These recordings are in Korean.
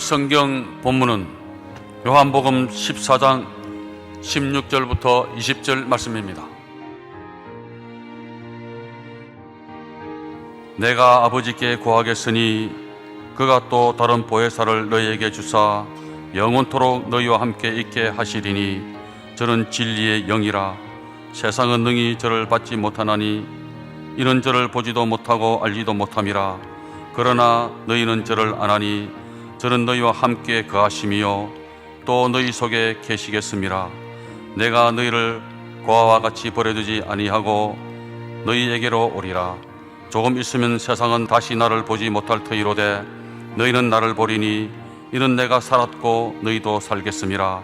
성경 본문은 요한복음 14장 16절부터 20절 말씀입니다. 내가 아버지께 구하겠으니 그가 또 다른 보혜사를 너희에게 주사 영원토록 너희와 함께 있게 하시리니 저는 진리의 영이라. 세상은 능히 저를 받지 못하나니 이는 저를 보지도 못하고 알지도 못함이라. 그러나 너희는 저를 아나니 저는 너희와 함께 거하심이요 또 너희 속에 계시겠음이라. 내가 너희를 고아와 같이 버려두지 아니하고 너희에게로 오리라. 조금 있으면 세상은 다시 나를 보지 못할 터이로되 너희는 나를 보리니 이는 내가 살았고 너희도 살겠음이라.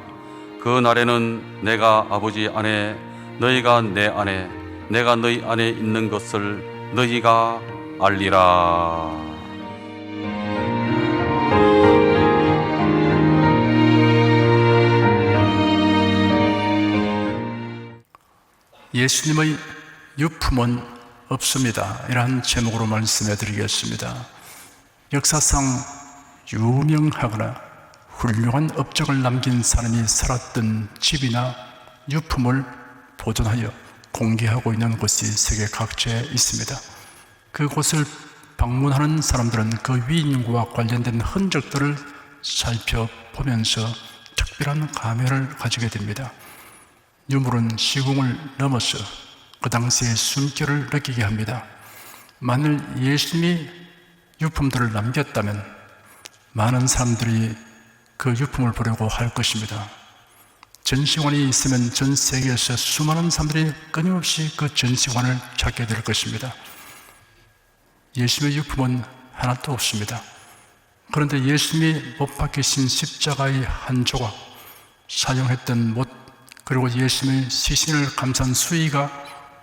그 날에는 내가 아버지 안에 너희가 내 안에 내가 너희 안에 있는 것을 너희가 알리라. 예수님의 유품은 없습니다. 이러한 제목으로 말씀해 드리겠습니다. 역사상 유명하거나 훌륭한 업적을 남긴 사람이 살았던 집이나 유품을 보존하여 공개하고 있는 곳이 세계 각지에 있습니다. 그곳을 방문하는 사람들은 그 위인과 관련된 흔적들을 살펴보면서 특별한 감회를 가지게 됩니다. 유물은 시공을 넘어서 그 당시의 숨결을 느끼게 합니다. 만일 예수님이 유품들을 남겼다면 많은 사람들이 그 유품을 보려고 할 것입니다. 전시관이 있으면 전 세계에서 수많은 사람들이 끊임없이 그 전시관을 찾게 될 것입니다. 예수님의 유품은 하나도 없습니다. 그런데 예수님이 못 박히신 십자가의 한 조각, 사용했던 못, 그리고 예수님의 시신을 감싼 수의가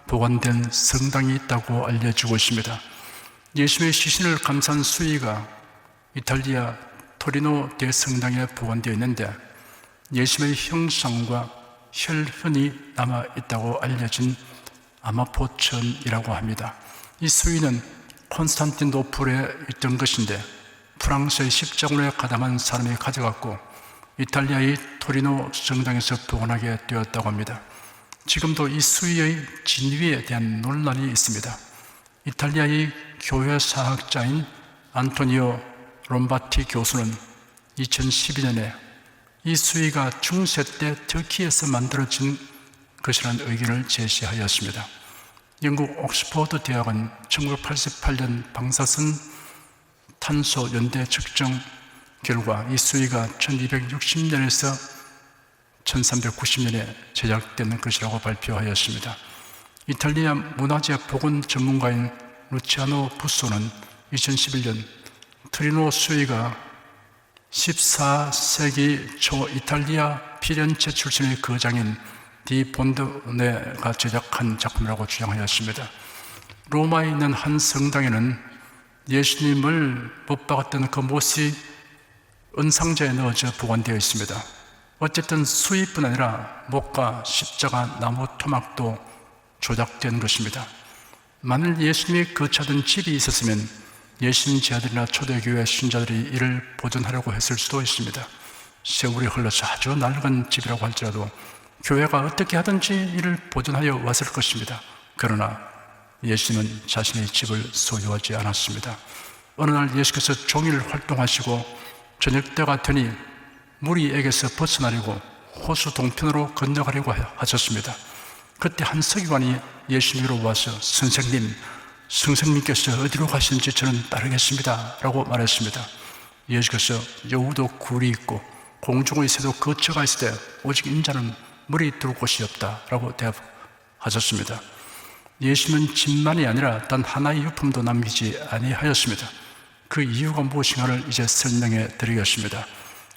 보관된 성당이 있다고 알려주고 있습니다. 예수님의 시신을 감싼 수의가 이탈리아 토리노 대성당에 보관되어 있는데 예수님의 형상과 혈흔이 남아있다고 알려진 아마포천이라고 합니다. 이 수의는 콘스탄티노플에 있던 것인데 프랑스의 십자군에 가담한 사람이 가져갔고 이탈리아의 토리노 성당에서 보관하게 되었다고 합니다. 지금도 이 수의의 진위에 대한 논란이 있습니다. 이탈리아의 교회사학자인 안토니오 롬바티 교수는 2012년에 이 수의가 중세 때 터키에서 만들어진 것이라는 의견을 제시하였습니다. 영국 옥스퍼드 대학은 1988년 방사선 탄소 연대 측정 결과 이 수의가 1260년에서 1390년에 제작된 것이라고 발표하였습니다. 이탈리아 문화재 복원 전문가인 루치아노 부소는 2011년 트리노 수의가 14세기 초 이탈리아 피렌체 출신의 거장인 디 본드네가 제작한 작품이라고 주장하였습니다. 로마에 있는 한 성당에는 예수님을 못 박았던 그 못이 은상자에 넣어져 보관되어 있습니다. 어쨌든 수의뿐 아니라 못과 십자가, 나무 토막도 조작된 것입니다. 만일 예수님이 거처하던 집이 있었으면 예수님 제자들이나 초대교회 신자들이 이를 보존하려고 했을 수도 있습니다. 세월이 흘러서 아주 낡은 집이라고 할지라도 교회가 어떻게 하든지 이를 보존하여 왔을 것입니다. 그러나 예수님은 자신의 집을 소유하지 않았습니다. 어느 날 예수께서 종일 활동하시고 저녁 때가 되니 무리에게서 벗어나려고 호수 동편으로 건너가려고 하셨습니다. 그때 한 서기관이 예수님으로 와서 선생님께서 어디로 가시는지 저는 따르겠습니다 라고 말했습니다. 예수께서 여우도 굴이 있고 공중의 새도 거처가 있을 때 오직 인자는 물이 둘 곳이 없다 라고 대답하셨습니다. 예수님은 집만이 아니라 단 하나의 유품도 남기지 아니하였습니다. 그 이유가 무엇인가를 이제 설명해 드리겠습니다.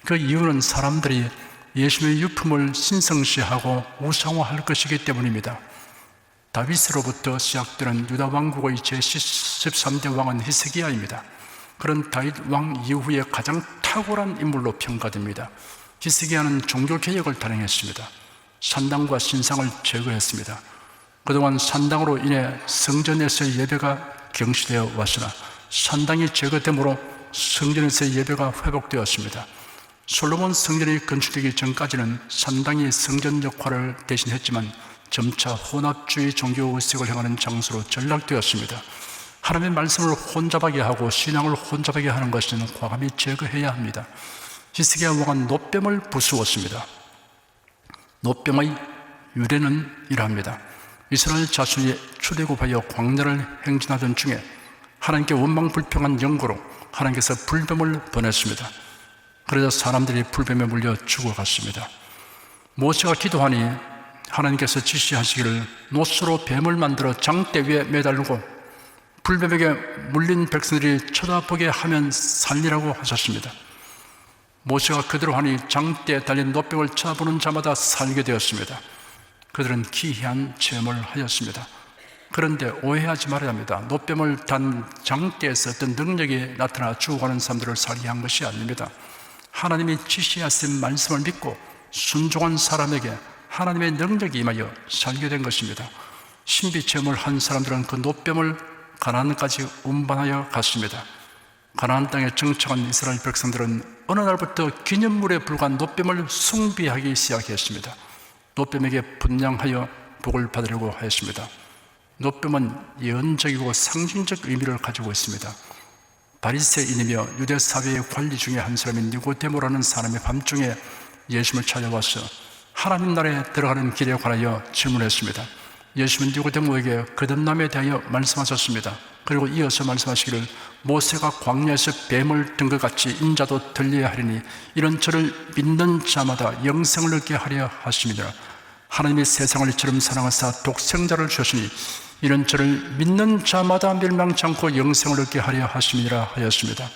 그 이유는 사람들이 예수님의 유품을 신성시하고 우상화할 것이기 때문입니다. 다윗으로부터 시작되는 유다 왕국의 제13대 왕은 히스기야입니다. 그런 다윗 왕 이후에 가장 탁월한 인물로 평가됩니다. 히스기야는 종교개혁을 단행했습니다. 산당과 신상을 제거했습니다. 그동안 산당으로 인해 성전에서의 예배가 경시되어 왔으나 산당이 제거되므로 성전에서의 예배가 회복되었습니다. 솔로몬 성전이 건축되기 전까지는 상당히 성전 역할을 대신했지만 점차 혼합주의 종교 의식을 행하는 장소로 전락되었습니다. 하나님의 말씀을 혼잡하게 하고 신앙을 혼잡하게 하는 것은 과감히 제거해야 합니다. 히스기야 왕은 놋뱀을 부수었습니다. 놋뱀의 유래는 이러합니다. 이스라엘 자손이 출애굽하여 광야를 행진하던 중에 하나님께 원망불평한 영고로 하나님께서 불뱀을 보냈습니다. 그러자 사람들이 불뱀에 물려 죽어갔습니다. 모세가 기도하니 하나님께서 지시하시기를 놋으로 뱀을 만들어 장대 위에 매달고 불뱀에게 물린 백성들이 쳐다보게 하면 살리라고 하셨습니다. 모세가 그대로 하니 장대에 달린 놋뱀을 쳐다보는 자마다 살게 되었습니다. 그들은 기이한 체험을 하였습니다. 그런데 오해하지 말아야 합니다. 놋뱀을 단 장대에서 어떤 능력이 나타나 죽어가는 사람들을 살게 한 것이 아닙니다. 하나님이 지시하신 말씀을 믿고 순종한 사람에게 하나님의 능력이 임하여 살게 된 것입니다. 신비 체험을 한 사람들은 그 놋뱀을 가나안까지 운반하여 갔습니다. 가나안 땅에 정착한 이스라엘 백성들은 어느 날부터 기념물에 불과한 놋뱀을 숭배하기 시작했습니다. 놋뱀에게 분양하여 복을 받으려고 하였습니다. 놋뱀은 예언적이고 상징적 의미를 가지고 있습니다. 바리새인이며 유대 사회의 관리 중에 한 사람인 니고데모라는 사람이 밤중에 예수님을 찾아와서 하나님 나라에 들어가는 길에 관하여 질문했습니다. 예수님은 니고데모에게 거듭남에 대하여 말씀하셨습니다. 그리고 이어서 말씀하시기를 모세가 광야에서 뱀을 든 것 같이 인자도 들려야 하리니 이런 저를 믿는 자마다 영생을 얻게 하려 하심이니라. 하나님이 세상을 이처럼 사랑하사 독생자를 주셨으니 이런 저를 믿는 자마다 멸망치 않고 영생을 얻게 하려 하심이라 하였습니다.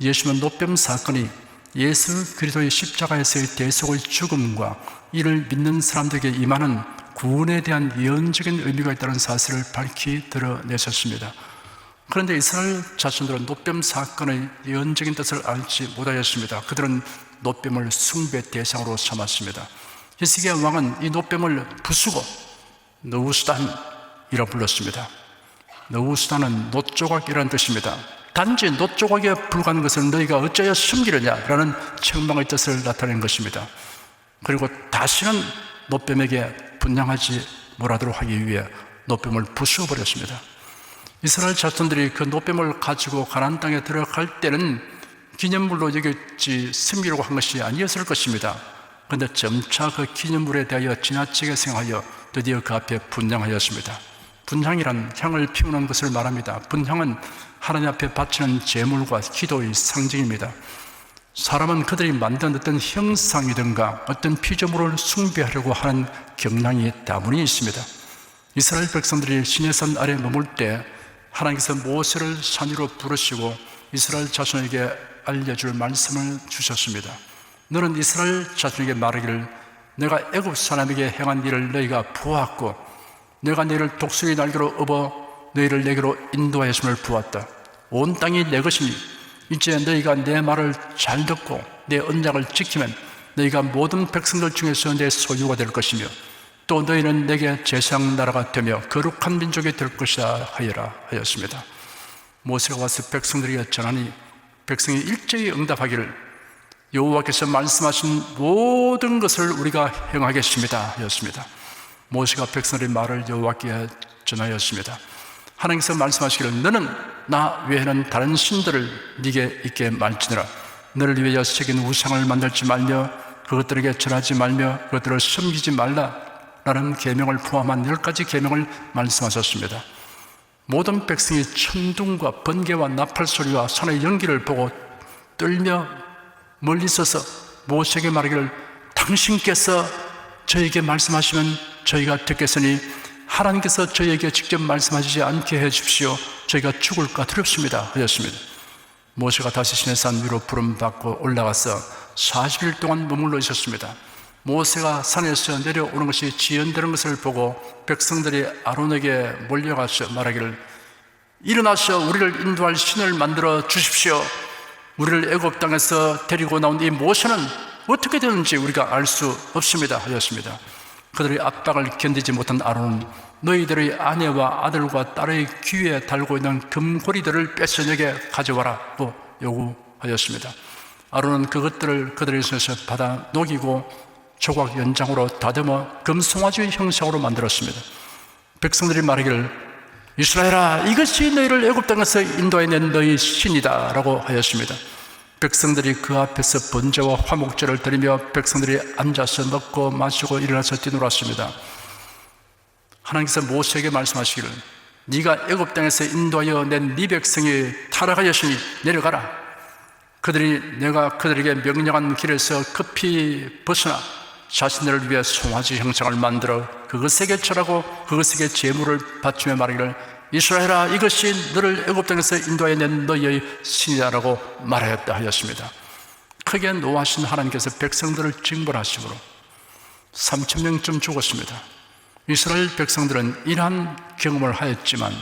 예수님은 놋뱀 사건이 예수 그리스도의 십자가에서의 대속의 죽음과 이를 믿는 사람들에게 임하는 구원에 대한 예언적인 의미가 있다는 사실을 밝히 드러내셨습니다. 그런데 이스라엘 자손들은 놋뱀 사건의 예언적인 뜻을 알지 못하였습니다. 그들은 놋뱀을 숭배 대상으로 삼았습니다. 히스기야 왕은 이 놋뱀을 부수고 너우수단이라 불렀습니다. 너우수단은 놋조각이라는 뜻입니다. 단지 놋조각에 불과한 것을 너희가 어찌하여 숨기려냐라는 책망의 뜻을 나타낸 것입니다. 그리고 다시는 놋뱀에게 분양하지 못하도록 하기 위해 놋뱀을 부수어버렸습니다. 이스라엘 자손들이 그 놋뱀을 가지고 가나안 땅에 들어갈 때는 기념물로 여겼지 숨기려고 한 것이 아니었을 것입니다. 그런데 점차 그 기념물에 대하여 지나치게 생각하여 드디어 그 앞에 분향하였습니다. 분향이란 향을 피우는 것을 말합니다. 분향은 하나님 앞에 바치는 제물과 기도의 상징입니다. 사람은 그들이 만든 어떤 형상이든가 어떤 피조물을 숭배하려고 하는 경향이 다분히 있습니다. 이스라엘 백성들이 시내산 아래 머물 때 하나님께서 모세를 산 위로 부르시고 이스라엘 자손에게 알려줄 말씀을 주셨습니다. 너는 이스라엘 자손에게 말하기를 내가 애굽 사람에게 행한 일을 너희가 보았고 내가 너희를 독수리 날개로 업어 너희를 내게로 인도하였음을 보았다. 온 땅이 내 것이니 이제 너희가 내 말을 잘 듣고 내 언약을 지키면 너희가 모든 백성들 중에서 내 소유가 될 것이며 또 너희는 내게 제사장 나라가 되며 거룩한 민족이 될 것이라 하여라 하였습니다. 모세가 와서 백성들에게 전하니 백성이 일제히 응답하기를 여호와께서 말씀하신 모든 것을 우리가 행하겠습니다 하였습니다. 모세가 백성들의 말을 여호와께 전하였습니다. 하나님께서 말씀하시기를 너는 나 외에는 다른 신들을 네게 있게 말지니라. 너를 위하여 새긴 우상을 만들지 말며 그것들에게 절하지 말며 그것들을 섬기지 말라 라는 계명을 포함한 10가지 계명을 말씀하셨습니다. 모든 백성이 천둥과 번개와 나팔 소리와 산의 연기를 보고 떨며 멀리 서서 모세에게 말하기를 당신께서 저에게 말씀하시면 저희가 듣겠으니 하나님께서 저희에게 직접 말씀하시지 않게 해 주십시오. 저희가 죽을까 두렵습니다 하였습니다. 모세가 다시 시내산 위로 부름받고 올라가서 40일 동안 머물러 있었습니다. 모세가 산에서 내려오는 것이 지연되는 것을 보고 백성들이 아론에게 몰려가서 말하기를 일어나서 우리를 인도할 신을 만들어 주십시오. 우리를 애굽 땅에서 데리고 나온 이 모세는 어떻게 되는지 우리가 알 수 없습니다 하였습니다. 그들의 압박을 견디지 못한 아론은 너희들의 아내와 아들과 딸의 귀에 달고 있는 금고리들을 뺏어내게 가져와라고 요구하였습니다. 아론은 그것들을 그들의 손에서 받아 녹이고 조각 연장으로 다듬어 금송아지 형상으로 만들었습니다. 백성들이 말하기를 이스라엘아, 이것이 너희를 애굽 땅에서 인도해낸 너희 신이다 라고 하였습니다. 백성들이 그 앞에서 번제와 화목제를 드리며 백성들이 앉아서 먹고 마시고 일어나서 뛰놀았습니다. 하나님께서 모세에게 말씀하시기를 네가 애굽 땅에서 인도하여 낸 네 백성이 타락하였으니 내려가라. 그들이 내가 그들에게 명령한 길에서 급히 벗어나 자신들을 위해 송아지 형상을 만들어 그것에게 절하고 그것에게 제물을 바치며 말하기를 이스라엘아, 이것이 너를 애굽 땅에서 인도하여 낸 너희의 신이다라고 말하였다 하였습니다. 크게 노하신 하나님께서 백성들을 징벌하심으로 3,000명쯤 죽었습니다. 이스라엘 백성들은 이러한 경험을 하였지만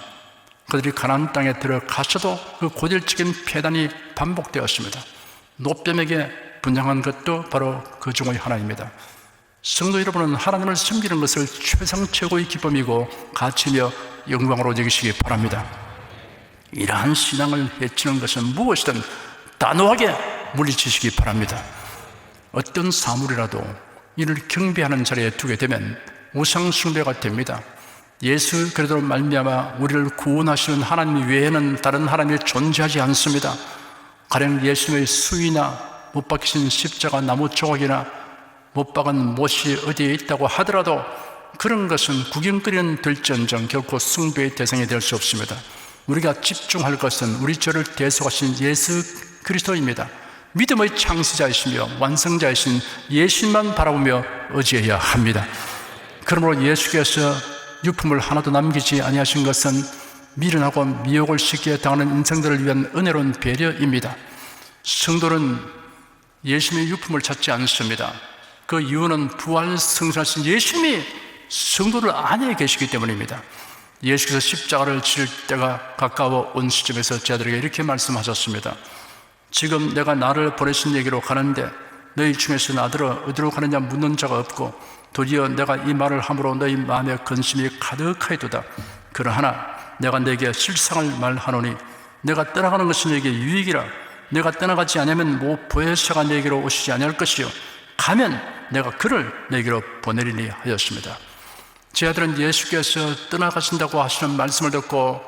그들이 가나안 땅에 들어가서도 그 고질적인 폐단이 반복되었습니다. 노뱀에게 분양한 것도 바로 그 중의 하나입니다. 성도 여러분은 하나님을 섬기는 것을 최상 최고의 기쁨이고 가치며 영광으로 여기시기 바랍니다. 이러한 신앙을 해치는 것은 무엇이든 단호하게 물리치시기 바랍니다. 어떤 사물이라도 이를 경배하는 자리에 두게 되면 우상 숭배가 됩니다. 예수 그리스도로 말미암아 우리를 구원하시는 하나님 외에는 다른 하나님이 존재하지 않습니다. 가령 예수님의 수위나 못 박히신 십자가 나무 조각이나 못 박은 못이 어디에 있다고 하더라도 그런 것은 구경거리는 될지언정 결코 숭배의 대상이 될 수 없습니다. 우리가 집중할 것은 우리 죄를 대속하신 예수 그리스도입니다. 믿음의 창시자이시며 완성자이신 예수님만 바라보며 의지해야 합니다. 그러므로 예수께서 유품을 하나도 남기지 아니하신 것은 미련하고 미혹을 쉽게 당하는 인생들을 위한 은혜로운 배려입니다. 성도는 예수님의 유품을 찾지 않습니다. 그 이유는 부활 승천하신 예수님이 성도를 안에 계시기 때문입니다. 예수께서 십자가를 지를 때가 가까워 온 시점에서 제자들에게 이렇게 말씀하셨습니다. 지금 내가 나를 보내신 얘기로 가는데 너희 중에서 나더러 어디로 가느냐 묻는 자가 없고 도리어 내가 이 말을 함으로 너희 마음에 근심이 가득하여도다. 그러하나 내가 너에게 실상을 말하노니 내가 떠나가는 것이 너에게 유익이라. 내가 떠나가지 않으면 모 보혜사가 너에게로 오시지 아니할 것이요 가면 내가 그를 너에게로 보내리니 하였습니다. 제 아들은 예수께서 떠나가신다고 하시는 말씀을 듣고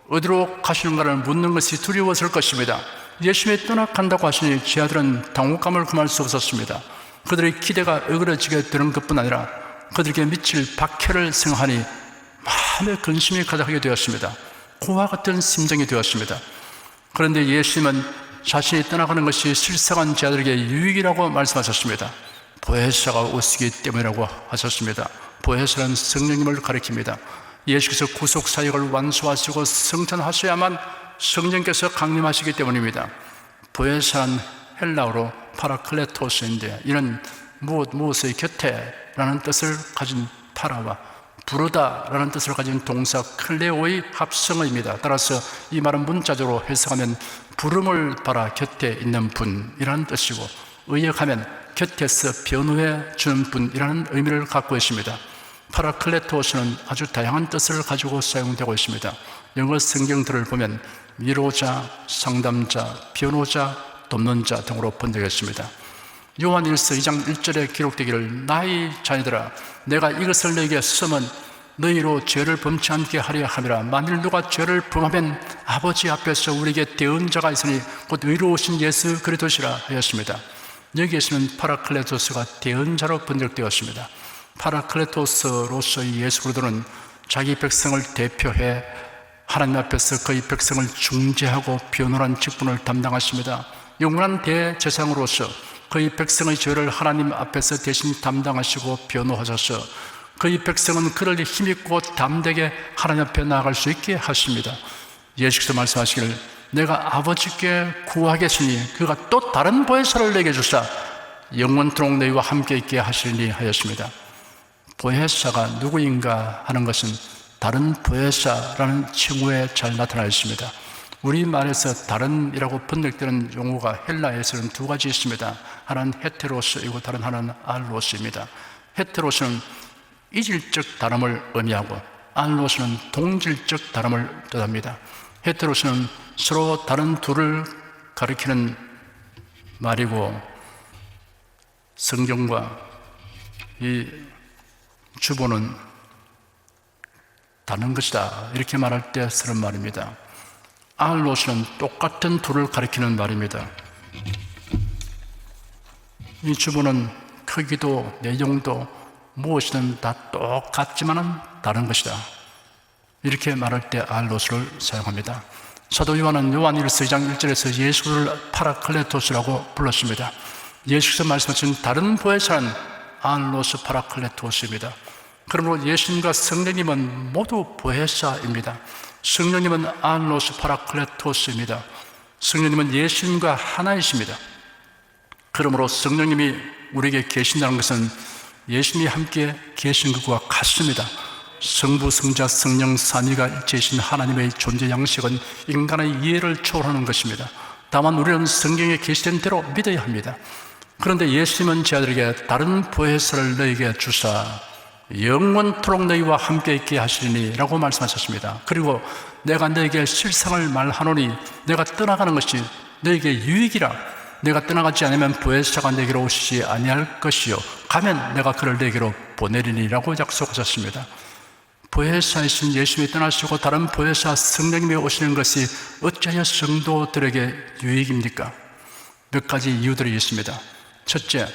어디로 가시는가를 묻는 것이 두려웠을 것입니다. 예수님이 떠나간다고 하시니 제 아들은 당혹감을 금할 수 없었습니다. 그들의 기대가 어그러지게 되는 것뿐 아니라 그들에게 미칠 박해를 생각하니 마음에 근심이 가득하게 되었습니다. 고와 같은 심정이 되었습니다. 그런데 예수님은 자신이 떠나가는 것이 실상한 제 아들에게 유익이라고 말씀하셨습니다. 보혜사가 오시기 때문이라고 하셨습니다. 보혜사는 성령님을 가리킵니다. 예수께서 구속사역을 완수하시고 성천하셔야만 성령께서 강림하시기 때문입니다. 보혜사는 헬라어로 파라클레토스인데 이는 무엇의 곁에라는 뜻을 가진 파라와 부르다라는 뜻을 가진 동사 클레오의 합성어입니다. 따라서 이 말은 문자적으로 해석하면 부름을 받아 곁에 있는 분이라는 뜻이고 의역하면 곁에서 변호해 주는 분이라는 의미를 갖고 있습니다. 파라클레토스는 아주 다양한 뜻을 가지고 사용되고 있습니다. 영어 성경들을 보면 위로자, 상담자, 변호자, 돕는 자 등으로 번역했습니다. 요한일서 2장 1절에 기록되기를 나의 자녀들아 내가 이것을 너에게 쓰면 너희로 죄를 범치 않게 하려 함이라. 만일 누가 죄를 범하면 아버지 앞에서 우리에게 대언 자가 있으니 곧 의로우신 예수 그리스도시라 하였습니다. 여기에서는 파라클레토스가 대언자로 번역되었습니다. 파라클레토스로서의 예수 그리스도는 자기 백성을 대표해 하나님 앞에서 그의 백성을 중재하고 변호하는 직분을 담당하십니다. 영원한 대제사장으로서 그의 백성의 죄를 하나님 앞에서 대신 담당하시고 변호하셔서 그의 백성은 그를 힘있고 담대게 하나님 앞에 나아갈 수 있게 하십니다. 예수께서 말씀하시기를 내가 아버지께 구하겠으니 그가 또 다른 보혜사를 내게 주사 영원토록 너희와 함께 있게 하시리니 하였습니다. 보혜사가 누구인가 하는 것은 다른 보혜사라는 칭호에 잘 나타나 있습니다. 우리말에서 다른이라고 번역되는 용어가 헬라에서는 두 가지 있습니다. 하나는 헤테로스이고 다른 하나는 알로스입니다. 헤테로스는 이질적 다름을 의미하고 알로스는 동질적 다름을 뜻합니다. 헤테로스는 서로 다른 둘을 가리키는 말이고 성경과 이 주보는 다른 것이다 이렇게 말할 때 쓰는 말입니다. 알로스는 똑같은 둘을 가리키는 말입니다. 이 주보는 크기도 내용도 무엇이든 다 똑같지만은 다른 것이다 이렇게 말할 때 알로스를 사용합니다. 사도 요한은 요한 1서 2장 1절에서 예수를 파라클레토스라고 불렀습니다. 예수께서 말씀하신 다른 보혜사는 알로스 파라클레토스입니다. 그러므로 예수님과 성령님은 모두 보혜사입니다. 성령님은 알로스 파라클레토스입니다. 성령님은 예수님과 하나이십니다. 그러므로 성령님이 우리에게 계신다는 것은 예수님이 함께 계신 것과 같습니다. 성부, 성자, 성령, 삼위가 일체이신 하나님의 존재 양식은 인간의 이해를 초월하는 것입니다. 다만 우리는 성경에 계시된 대로 믿어야 합니다. 그런데 예수님은 제 아들에게 다른 보혜사를 너에게 주사 영원토록 너희와 함께 있게 하시리니 라고 말씀하셨습니다. 그리고 내가 너에게 실상을 말하노니 내가 떠나가는 것이 너에게 유익이라. 내가 떠나가지 않으면 보혜사가 너에게로 오시지 아니할 것이요 가면 내가 그를 너에게로 보내리니 라고 약속하셨습니다. 보혜사이신 예수님이 떠나시고 다른 보혜사 성령님이 오시는 것이 어찌하여 성도들에게 유익입니까? 몇 가지 이유들이 있습니다. 첫째,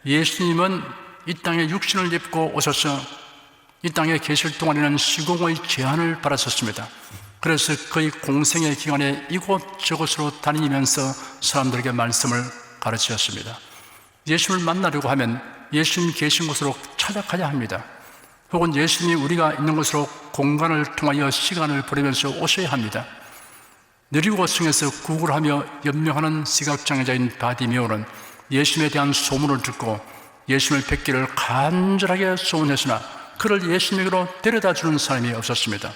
예수님은 이 땅에 육신을 입고 오셔서 이 땅에 계실 동안에는 시공의 제한을 받았었습니다. 그래서 거의 공생의 기간에 이곳저곳으로 다니면서 사람들에게 말씀을 가르치셨습니다. 예수님을 만나려고 하면 예수님 계신 곳으로 찾아가야 합니다. 혹은 예수님이 우리가 있는 곳으로 공간을 통하여 시간을 보내면서 오셔야 합니다. 느리고성에서 구걸하며 연명하는 시각장애자인 바디메오는 예수님에 대한 소문을 듣고 예수님을 뵙기를 간절하게 소원했으나 그를 예수님에게로 데려다주는 사람이 없었습니다.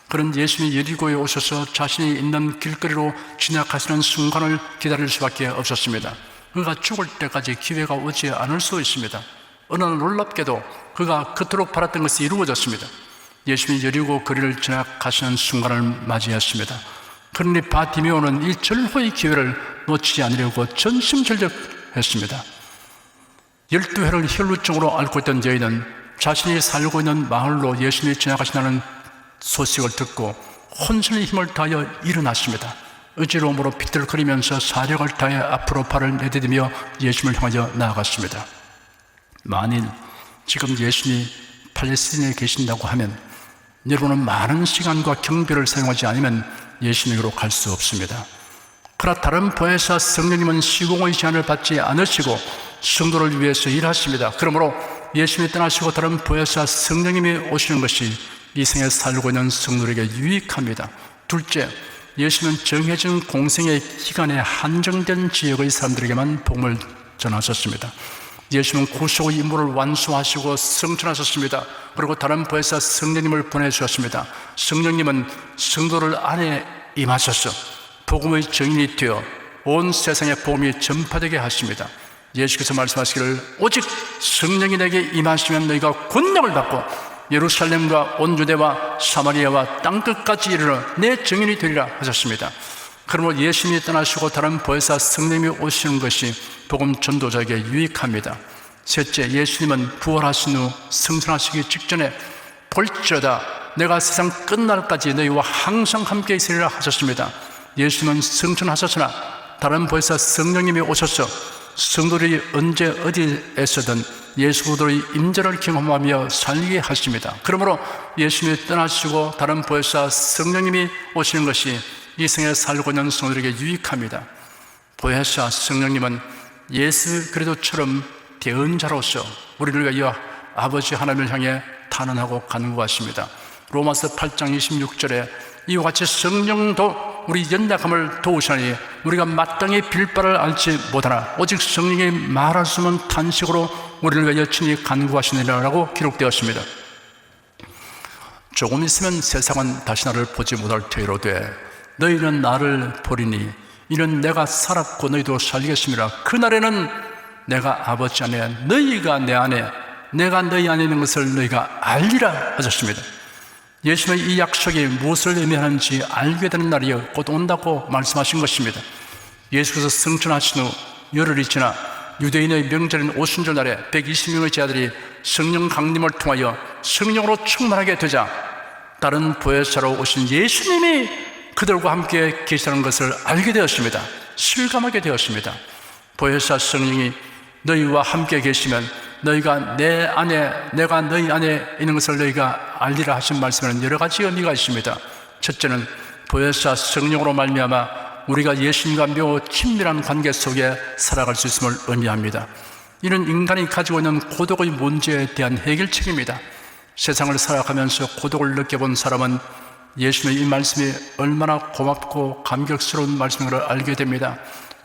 그런 예수님이 여리고에 오셔서 자신이 있는 길거리로 지나가시는 순간을 기다릴 수밖에 없었습니다. 그가 죽을 때까지 기회가 오지 않을 수 있습니다. 어느 날 놀랍게도 그가 그토록 바랐던 것이 이루어졌습니다. 예수님이 여리고 거리를 지나가시는 순간을 맞이했습니다. 그러니 바디메오는 이 절호의 기회를 놓치지 않으려고 전심전력했습니다. 12회를 혈루증으로 앓고 있던 여인은 자신이 살고 있는 마을로 예수님이 지나가신다는 소식을 듣고 혼신의 힘을 다하여 일어났습니다. 어지러움으로 비틀거리면서 사력을 다해 앞으로 발을 내디디며 예수님을 향하여 나아갔습니다. 만일 지금 예수님이 팔레스틴에 계신다고 하면 여러분은 많은 시간과 경비를 사용하지 않으면 예수님으로 갈 수 없습니다. 그러나 다른 보혜사 성령님은 시공의 제한을 받지 않으시고 성도를 위해서 일하십니다. 그러므로 예수님이 떠나시고 다른 보혜사 성령님이 오시는 것이 이 생에 살고 있는 성도에게 유익합니다. 둘째, 예수님은 정해진 공생의 기간에 한정된 지역의 사람들에게만 복음을 전하셨습니다. 예수님은 구속의 임무를 완수하시고 성천하셨습니다. 그리고 다른 보혜사 성령님을 보내주셨습니다. 성령님은 성도를 안에 임하셔서 복음의 증인이 되어 온 세상에 복음이 전파되게 하십니다. 예수께서 말씀하시기를 오직 성령이 내게 임하시면 너희가 권능을 받고 예루살렘과 온 유대와 사마리아와 땅끝까지 이르러 내 증인이 되리라 하셨습니다. 그러므로 예수님이 떠나시고 다른 보혜사 성령님이 오시는 것이 복음 전도자에게 유익합니다. 셋째, 예수님은 부활하신 후 승천하시기 직전에 볼지어다 내가 세상 끝날까지 너희와 항상 함께 있으리라 하셨습니다. 예수님은 승천하셨으나 다른 보혜사 성령님이 오셔서 성도들이 언제 어디에서든 예수 그리스도의 임재를 경험하며 살게 하십니다. 그러므로 예수님이 떠나시고 다른 보혜사 성령님이 오시는 것이 이 생에 살고 있는 성도들에게 유익합니다. 보혜사 성령님은 예수 그리스도처럼 대언자로서 우리를 위하여 아버지 하나님을 향해 탄원하고 간구하십니다. 로마서 8장 26절에 이와 같이 성령도 우리 연약함을 도우시니 우리가 마땅히 빌 바를 알지 못하나 오직 성령이 말하시면 탄식으로 우리를 위하여 친히 간구하시느니라고 기록되었습니다. 조금 있으면 세상은 다시 나를 보지 못할 터이로되 너희는 나를 보리니 이는 내가 살았고 너희도 살겠습니다. 그날에는 내가 아버지 안에 너희가 내 안에 내가 너희 안에 있는 것을 너희가 알리라 하셨습니다. 예수님의 이 약속이 무엇을 의미하는지 알게 되는 날이 곧 온다고 말씀하신 것입니다. 예수께서 승천하신 후 열흘이 지나 유대인의 명절인 오순절 날에 120명의 제자들이 성령 강림을 통하여 성령으로 충만하게 되자 다른 보혜사로 오신 예수님이 그들과 함께 계시다는 것을 알게 되었습니다. 실감하게 되었습니다. 보혜사 성령이 너희와 함께 계시면 너희가 내 안에 내가 너희 안에 있는 것을 너희가 알리라 하신 말씀에는 여러 가지 의미가 있습니다. 첫째는 보혜사 성령으로 말미암아 우리가 예수님과 매우 친밀한 관계 속에 살아갈 수 있음을 의미합니다. 이는 인간이 가지고 있는 고독의 문제에 대한 해결책입니다. 세상을 살아가면서 고독을 느껴본 사람은 예수님의 이 말씀이 얼마나 고맙고 감격스러운 말씀인 걸 알게 됩니다.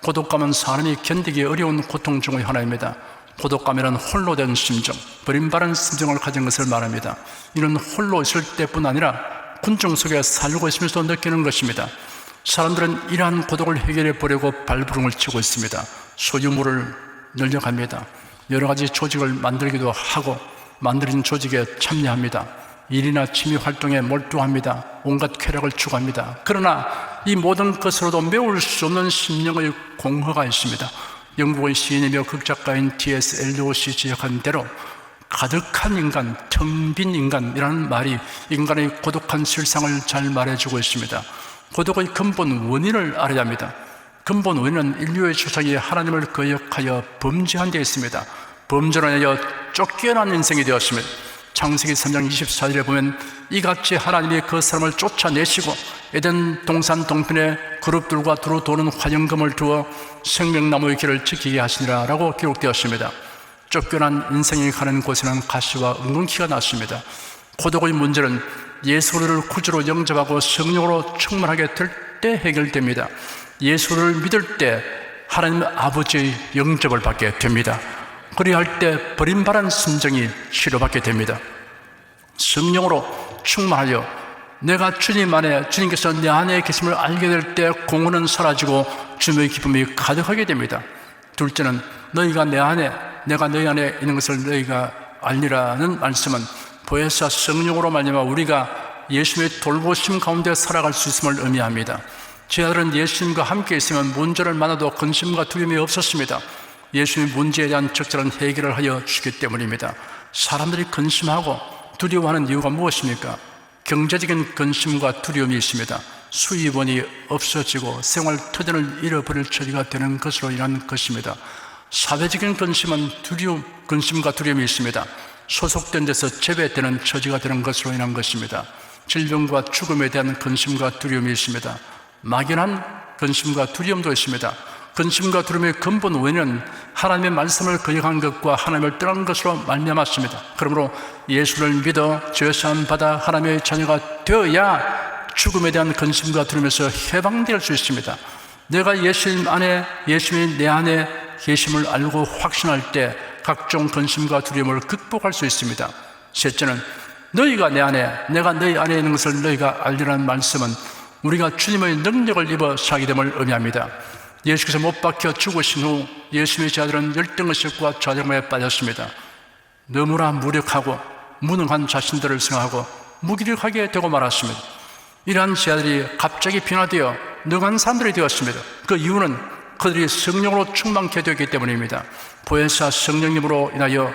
고독감은 사람이 견디기 어려운 고통 중의 하나입니다. 고독감이란 홀로 된 심정, 버림받은 심정을 가진 것을 말합니다. 이는 홀로 있을 때뿐 아니라 군중 속에 살고 있으면서 느끼는 것입니다. 사람들은 이러한 고독을 해결해 보려고 발부름을 치고 있습니다. 소유물을 늘려갑니다. 여러 가지 조직을 만들기도 하고 만들어진 조직에 참여합니다. 일이나 취미 활동에 몰두합니다. 온갖 쾌락을 추구합니다. 그러나 이 모든 것으로도 메울 수 없는 심령의 공허가 있습니다. 영국의 시인이며 극작가인 T.S. 엘리엇이 지적한 대로 가득한 인간, 텅 빈 인간이라는 말이 인간의 고독한 실상을 잘 말해주고 있습니다. 고독의 근본 원인을 알아야 합니다. 근본 원인은 인류의 조상이 하나님을 거역하여 범죄한 데 있습니다. 범죄로 인하여 쫓겨난 인생이 되었습니다. 창세기 3장 24절에 보면 이같이 하나님이 그 사람을 쫓아내시고 에덴 동산 동편에 그룹들과 두루 도는 화영금을 두어 생명나무의 길을 지키게 하시니라 라고 기록되었습니다. 쫓겨난 인생이 가는 곳에는 가시와 엉겅퀴가 났습니다. 고독의 문제는 예수를 구주로 영접하고 성령으로 충만하게 될 때 해결됩니다. 예수를 믿을 때 하나님 아버지의 영접을 받게 됩니다. 그리할 때 버림받은 심정이 치료받게 됩니다. 성령으로 충만하여 내가 주님 안에, 주님께서 내 안에 계심을 알게 될 때 공허는 사라지고 주님의 기쁨이 가득하게 됩니다. 둘째는 너희가 내 안에, 내가 너희 안에 있는 것을 너희가 알리라는 말씀은 보혜사 성령으로 말미암아 우리가 예수님의 돌보심 가운데 살아갈 수 있음을 의미합니다. 제자들은 예수님과 함께 있으면 문제를 만나도 근심과 두려움이 없었습니다. 예수님의 문제에 대한 적절한 해결을 하여 주기 때문입니다. 사람들이 근심하고 두려워하는 이유가 무엇입니까? 경제적인 근심과 두려움이 있습니다. 수입원이 없어지고 생활 터전을 잃어버릴 처지가 되는 것으로 인한 것입니다. 사회적인 근심은 근심과 두려움이 있습니다. 소속된 데서 제외되는 처지가 되는 것으로 인한 것입니다. 질병과 죽음에 대한 근심과 두려움이 있습니다. 막연한 근심과 두려움도 있습니다. 근심과 두려움의 근본 원인은 하나님의 말씀을 거역한 것과 하나님을 떠난 것으로 말미암았습니다. 그러므로 예수를 믿어 죄사함 받아 하나님의 자녀가 되어야 죽음에 대한 근심과 두려움에서 해방될 수 있습니다. 내가 예수님 안에, 예수님이 내 안에 계심을 알고 확신할 때 각종 근심과 두려움을 극복할 수 있습니다. 셋째는 너희가 내 안에, 내가 너희 안에 있는 것을 너희가 알리라는 말씀은 우리가 주님의 능력을 입어 살게 됨을 의미합니다. 예수께서 못 박혀 죽으신 후 예수님의 제자들은 열등의식과 좌절감에 빠졌습니다. 너무나 무력하고 무능한 자신들을 생각하고 무기력하게 되고 말았습니다. 이러한 제자들이 갑자기 변화되어 능한 사람들이 되었습니다. 그 이유는 그들이 성령으로 충만케 되었기 때문입니다. 보혜사 성령님으로 인하여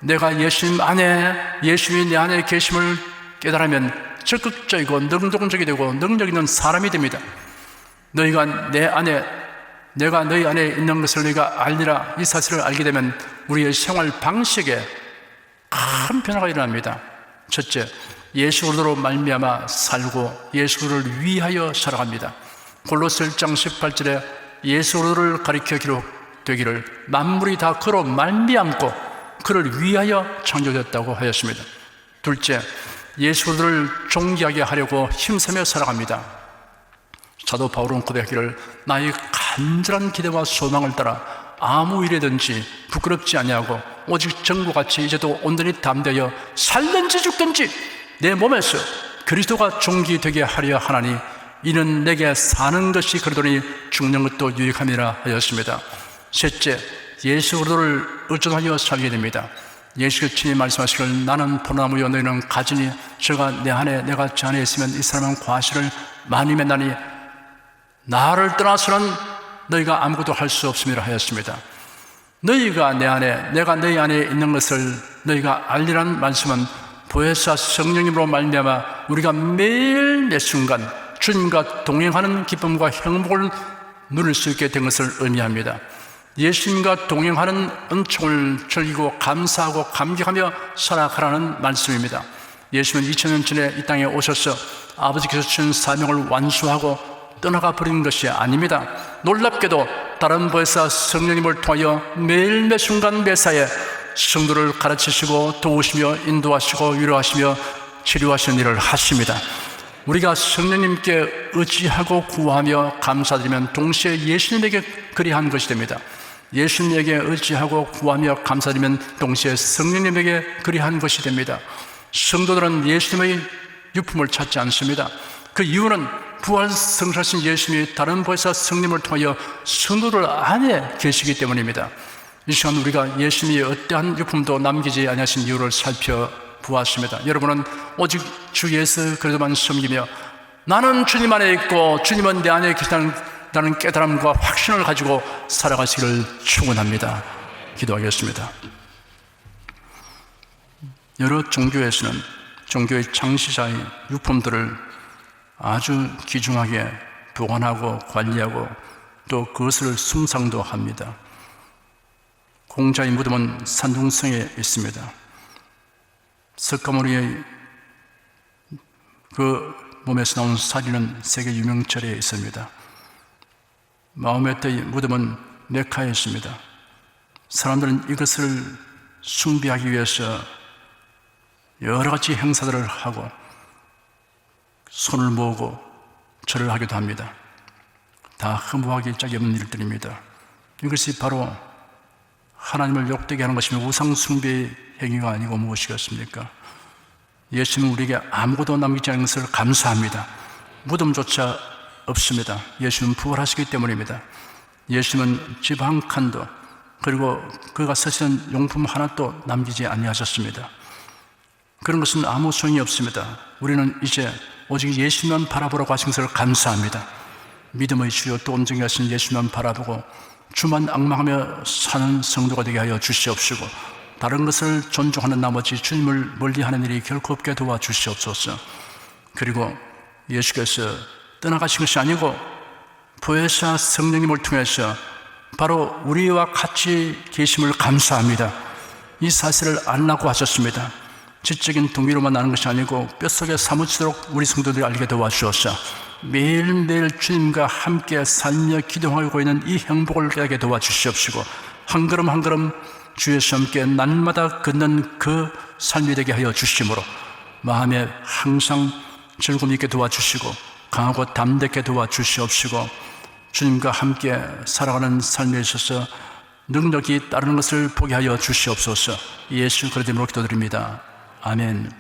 내가 예수님 안에, 예수님이 내 안에 계심을 깨달으면 적극적이고 능동적이 되고 능력 있는 사람이 됩니다. 너희가 내 안에, 내가 너희 안에 있는 것을 너희가 알리라, 이 사실을 알게 되면 우리의 생활 방식에 큰 변화가 일어납니다. 첫째, 예수 그리스도로 말미암아 살고 예수 그리스도를 위하여 살아갑니다. 골로새 1장 18절에 예수 그리스도를 가리켜 기록되기를 만물이 다 그로 말미암고 그를 위하여 창조됐다고 하였습니다. 둘째, 예수 그리스도를 존귀하게 하려고 힘쓰며 살아갑니다. 사도 바울은 고백하기를 나의 간절한 기대와 소망을 따라 아무 일이든지 부끄럽지 아니하고 오직 정부같이 이제도 온전히 담대하여 살든지 죽든지 내 몸에서 그리스도가 존귀되게 하려 하나니 이는 내게 사는 것이 그러더니 죽는 것도 유익함이라 하였습니다. 셋째, 예수 그리스도를 의존하여 살게 됩니다. 예수께서 친히 말씀하시기를 나는 포도나무요 너희는 가지니 저가 내 안에 내가 저 안에 있으면 이 사람은 과실을 많이 맺나니 나를 떠나서는 너희가 아무것도 할 수 없음이라 하였습니다. 너희가 내 안에, 내가 너희 안에 있는 것을 너희가 알리라는 말씀은 보혜사 성령님으로 말미암아 우리가 매일 매 순간 주님과 동행하는 기쁨과 행복을 누릴 수 있게 된 것을 의미합니다. 예수님과 동행하는 은총을 즐기고 감사하고 감격하며 살아가라는 말씀입니다. 예수님은 2000년 전에 이 땅에 오셔서 아버지께서 주신 사명을 완수하고 떠나가 버린 것이 아닙니다. 놀랍게도 다른 보혜사 성령님을 통하여 매일 매 순간 매사에 성도를 가르치시고 도우시며 인도하시고 위로하시며 치료하시는 일을 하십니다. 우리가 성령님께 의지하고 구하며 감사드리면 동시에 예수님에게 그리한 것이 됩니다. 예수님에게 의지하고 구하며 감사드리면 동시에 성령님에게 그리한 것이 됩니다. 성도들은 예수님의 유품을 찾지 않습니다. 그 이유는 부활 성사신 예수님이 다른 보혜사 성령님을 통하여 성도들 안에 계시기 때문입니다. 이 시간 우리가 예수님이 어떠한 유품도 남기지 아니하신 이유를 살펴보았습니다. 여러분은 오직 주 예수 그리스도만 섬기며 나는 주님 안에 있고 주님은 내 안에 계시다는 깨달음과 확신을 가지고 살아가시기를 축원합니다. 기도하겠습니다. 여러 종교에서는 종교의 창시자의 유품들을 아주 귀중하게 보관하고 관리하고 또 그것을 숭상도 합니다. 공자의 무덤은 산둥성에 있습니다. 석가모니의 그 몸에서 나온 사리는 세계 유명철에 있습니다. 마호메트의 무덤은 메카에 있습니다. 사람들은 이것을 숭배하기 위해서 여러 가지 행사들을 하고 손을 모으고 절을 하기도 합니다. 다 허무하기 짝이 없는 일들입니다. 이것이 바로 하나님을 욕되게 하는 것이면 우상 숭배의 행위가 아니고 무엇이겠습니까? 예수님은 우리에게 아무것도 남기지 않은 것을 감사합니다. 무덤조차 없습니다. 예수님은 부활하시기 때문입니다. 예수님은 집 한 칸도 그리고 그가 쓰시는 용품 하나도 남기지 아니하셨습니다. 그런 것은 아무 소용이 없습니다. 우리는 이제 오직 예수님만 바라보라고 하신 것을 감사합니다. 믿음의 주요 또 온전히 하신 예수님만 바라보고 주만 앙망하며 사는 성도가 되게 하여 주시옵시고 다른 것을 존중하는 나머지 주님을 멀리하는 일이 결코 없게 도와주시옵소서. 그리고 예수께서 떠나가신 것이 아니고 보혜사 성령님을 통해서 바로 우리와 같이 계심을 감사합니다. 이 사실을 알라고 하셨습니다. 지적인 동기로만 아는 것이 아니고 뼛속에 사무치도록 우리 성도들이 알게 도와주옵소서. 매일매일 주님과 함께 살며 기도하고 있는 이 행복을 깨닫게 도와주시옵시고 한 걸음 한 걸음 주 예수 함께 날마다 걷는 그 삶이 되게 하여 주심으로 마음에 항상 즐거움 있게 도와주시고 강하고 담대하게 도와주시옵시고 주님과 함께 살아가는 삶에 있어서 능력이 따르는 것을 보게 하여 주시옵소서. 예수 그리스도로 기도드립니다. 아멘.